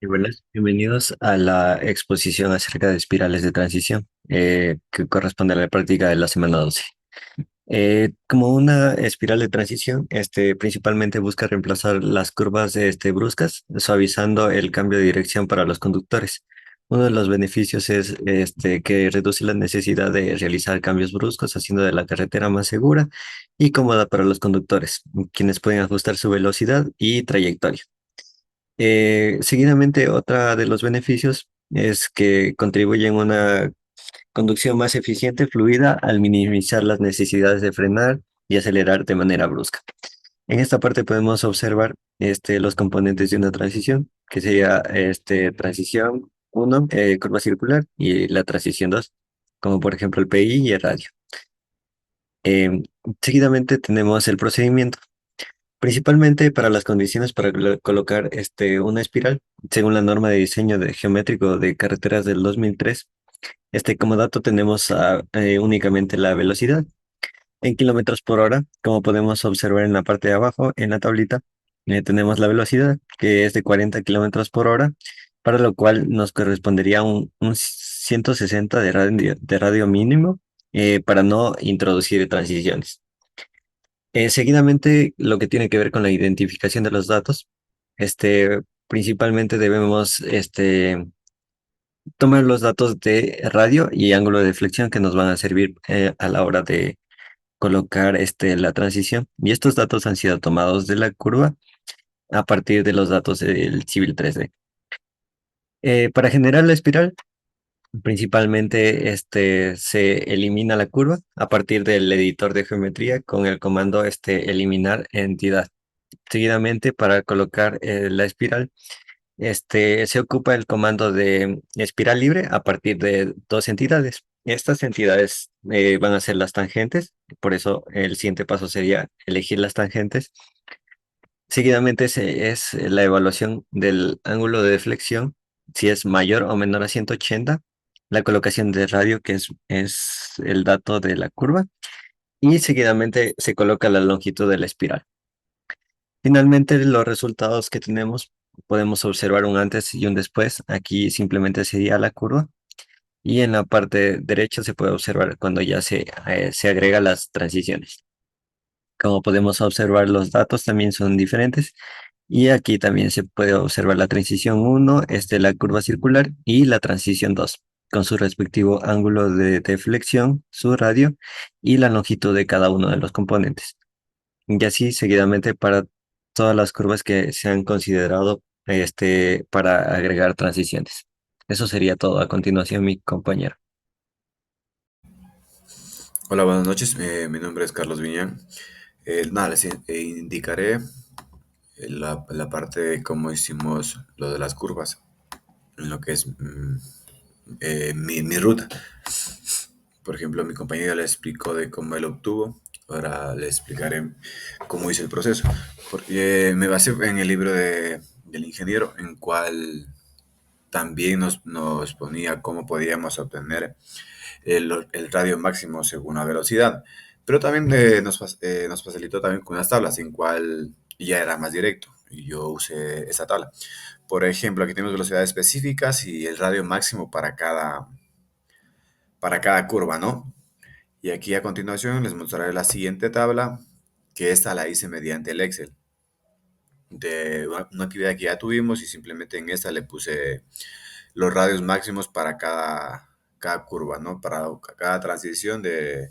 Y buenas, bienvenidos a la exposición acerca de espirales de transición, que corresponde a la práctica de la semana 12. Como una espiral de transición, principalmente busca reemplazar las curvas bruscas, suavizando el cambio de dirección para los conductores. Uno de los beneficios es que reduce la necesidad de realizar cambios bruscos, haciendo de la carretera más segura y cómoda para los conductores, quienes pueden ajustar su velocidad y trayectoria. Seguidamente, otra de los beneficios es que contribuyen a una conducción más eficiente, fluida, al minimizar las necesidades de frenar y acelerar de manera brusca. En esta parte podemos observar los componentes de una transición, que sería transición uno, curva circular, y la transición 2, como por ejemplo el PI y el radio. Em, Seguidamente tenemos el procedimiento. Principalmente para las condiciones para colocar una espiral, según la norma de diseño geométrico de carreteras del 2003. Como dato tenemos únicamente la velocidad en kilómetros por hora. Como podemos observar en la parte de abajo, en la tablita, tenemos la velocidad, que es de 40 kilómetros por hora, para lo cual nos correspondería un 160 de radio mínimo, para no introducir transiciones. Seguidamente, lo que tiene que ver con la identificación de los datos, principalmente debemos tomar los datos de radio y ángulo de flexión que nos van a servir a la hora de colocar la transición. Y estos datos han sido tomados de la curva a partir de los datos del Civil 3D. Para generar la espiral, principalmente se elimina la curva a partir del editor de geometría con el comando eliminar entidad. Seguidamente, para colocar la espiral, se ocupa el comando de espiral libre a partir de dos entidades. Estas entidades van a ser las tangentes, por eso el siguiente paso sería elegir las tangentes. Seguidamente es la evaluación del ángulo de deflexión, si es mayor o menor a 180, la colocación de radio, que es el dato de la curva, y seguidamente se coloca la longitud de la espiral. Finalmente, los resultados que tenemos, podemos observar un antes y un después. Aquí simplemente sería la curva. Y en la parte derecha se puede observar cuando ya se agrega las transiciones. Como podemos observar, los datos también son diferentes. Y aquí también se puede observar la transición uno, la curva circular, y la transición 2 con su respectivo ángulo de deflexión, su radio y la longitud de cada uno de los componentes. Y así seguidamente para todas las curvas que se han considerado para agregar transiciones. Eso sería todo. A continuación, mi compañero. Hola, buenas noches. Mi nombre es Carlos Viñán. Nada, les indicaré la parte de cómo hicimos lo de las curvas, en lo que es mi ruta. Por ejemplo, mi compañero le explicó de cómo él obtuvo. Ahora le explicaré cómo hice el proceso. Porque me basé en el libro del ingeniero, en cual también nos ponía cómo podíamos obtener el radio máximo según la velocidad. Pero también nos facilitó también con unas tablas en cual ya era más directo y yo usé esa tabla. Por ejemplo, aquí tenemos velocidades específicas y el radio máximo para cada curva, ¿no? Y aquí a continuación les mostraré la siguiente tabla, que esta la hice mediante el Excel de una actividad que ya tuvimos y simplemente en esta le puse los radios máximos para cada curva, ¿no? Para cada transición de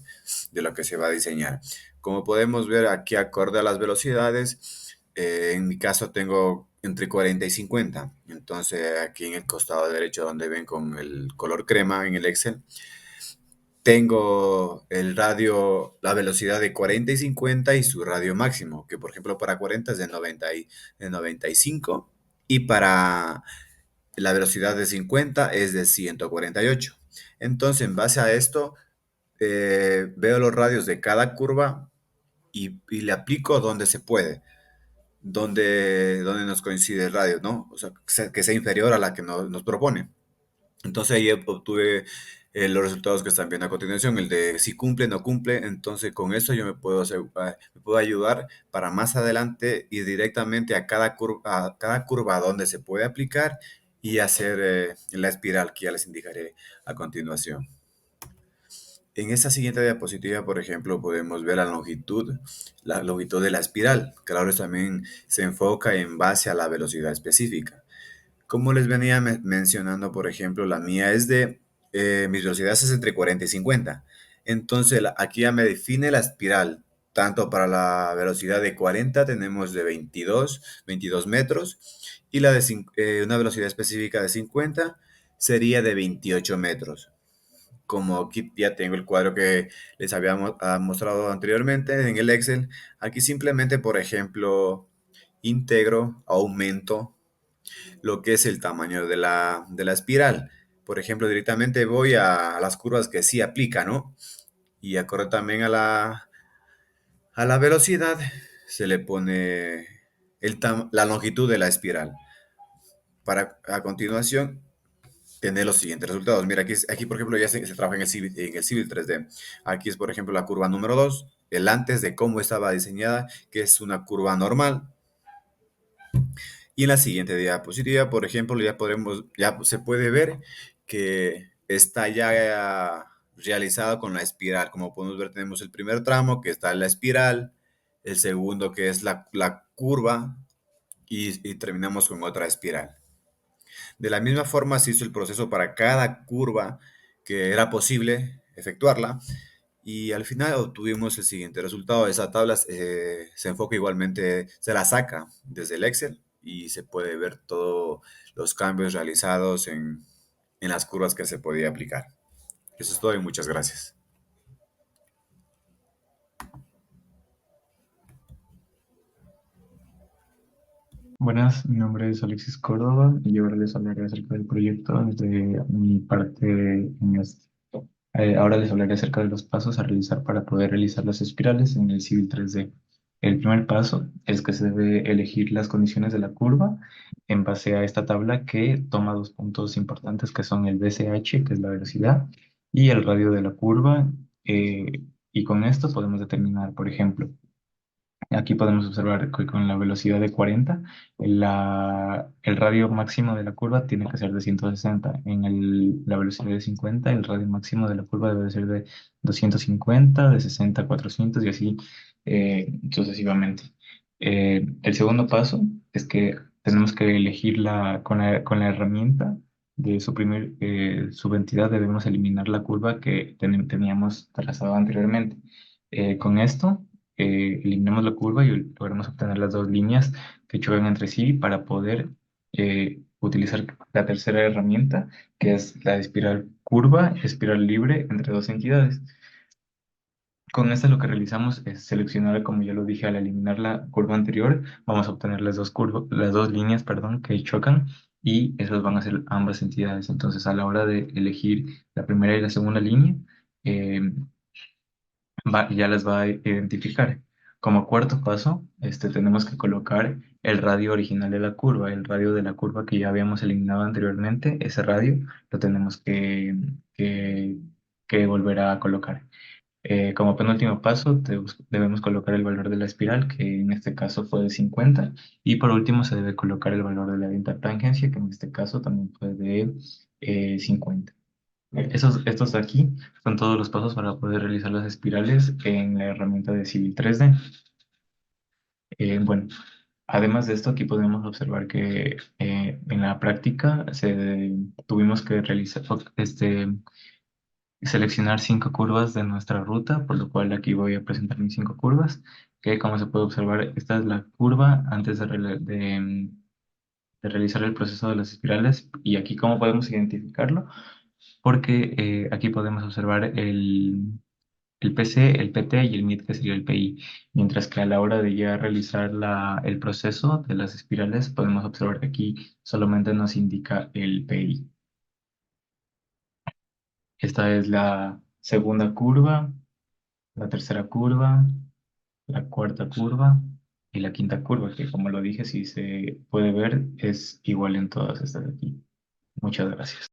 lo que se va a diseñar. Como podemos ver aquí, acorde a las velocidades, en mi caso tengo entre 40 y 50. Entonces, aquí en el costado derecho, donde ven con el color crema en el Excel, tengo el radio, la velocidad de 40 y 50 y su radio máximo, que por ejemplo para 40 es de 95 y para la velocidad de 50 es de 148. Entonces, en base a esto, veo los radios de cada curva y le aplico donde se puede, donde nos coincide el radio, ¿no? O sea, que sea inferior a la que nos propone. Entonces ahí obtuve los resultados que están viendo a continuación, el de si cumple, no cumple. Entonces con eso yo me puedo ayudar para más adelante ir directamente a cada curva donde se puede aplicar y hacer la espiral que ya les indicaré a continuación. En esta siguiente diapositiva, por ejemplo, podemos ver la longitud de la espiral. Claro, también se enfoca en base a la velocidad específica. Como les venía mencionando, por ejemplo, la mía es mi velocidad es entre 40 y 50. Entonces, aquí ya me define la espiral. Tanto para la velocidad de 40 tenemos de 22 metros y una velocidad específica de 50 sería de 28 metros. Como aquí ya tengo el cuadro que les había mostrado anteriormente en el Excel, aquí simplemente, por ejemplo, integro, aumento lo que es el tamaño de la espiral. Por ejemplo, directamente voy a las curvas que sí aplica, ¿no? Y acorde también a la velocidad, se le pone la longitud de la espiral. Para a continuación tener los siguientes resultados. Mira, aquí por ejemplo, ya se trabaja en el Civil 3D. Aquí es, por ejemplo, la curva número 2, el antes de cómo estaba diseñada, que es una curva normal. Y en la siguiente diapositiva, por ejemplo, ya se puede ver que está ya realizado con la espiral. Como podemos ver, tenemos el primer tramo que está en la espiral, el segundo que es la curva y terminamos con otra espiral. De la misma forma se hizo el proceso para cada curva que era posible efectuarla y al final obtuvimos el siguiente resultado. Esa tabla se enfoca igualmente, se la saca desde el Excel y se puede ver todos los cambios realizados en las curvas que se podía aplicar. Eso es todo y muchas gracias. Buenas, mi nombre es Alexis Córdoba y yo ahora les hablaré acerca del proyecto desde mi parte en este. Ahora les hablaré acerca de los pasos a realizar para poder realizar las espirales en el Civil 3D. El primer paso es que se debe elegir las condiciones de la curva en base a esta tabla que toma dos puntos importantes que son el BCH, que es la velocidad, y el radio de la curva. Y con esto podemos determinar, por ejemplo, aquí podemos observar que con la velocidad de 40, el radio máximo de la curva tiene que ser de 160. La velocidad de 50, el radio máximo de la curva debe ser de 250, de 60 a 400 y así sucesivamente. El segundo paso es que tenemos que elegir con la herramienta de suprimir subentidad, debemos eliminar la curva que teníamos trazada anteriormente. Con esto eliminamos la curva y logramos obtener las dos líneas que chocan entre sí para poder utilizar la tercera herramienta, que es la espiral curva, espiral libre entre dos entidades. Con esta lo que realizamos es seleccionar, como ya lo dije, al eliminar la curva anterior, vamos a obtener las dos líneas, perdón, que chocan y esas van a ser ambas entidades. Entonces, a la hora de elegir la primera y la segunda línea, eh, ya las va a identificar. Como cuarto paso, tenemos que colocar el radio original de la curva, el radio de la curva que ya habíamos eliminado anteriormente, ese radio lo tenemos que, que volver a colocar. Como penúltimo paso, debemos colocar el valor de la espiral, que en este caso fue de 50, y por último se debe colocar el valor de la intertangencia, que en este caso también fue de 50. Estos de aquí son todos los pasos para poder realizar las espirales en la herramienta de Civil 3D. Bueno, además de esto, aquí podemos observar que en la práctica tuvimos que seleccionar 5 curvas de nuestra ruta, por lo cual aquí voy a presentar mis 5 curvas, que como se puede observar, esta es la curva antes de realizar el proceso de las espirales, y aquí cómo podemos identificarlo porque aquí podemos observar el PC, el PT y el MID, que sería el PI, mientras que a la hora de ya realizar el proceso de las espirales, podemos observar que aquí solamente nos indica el PI. Esta es la segunda curva, la tercera curva, la cuarta curva y la quinta curva, que como lo dije, si se puede ver, es igual en todas estas de aquí. Muchas gracias.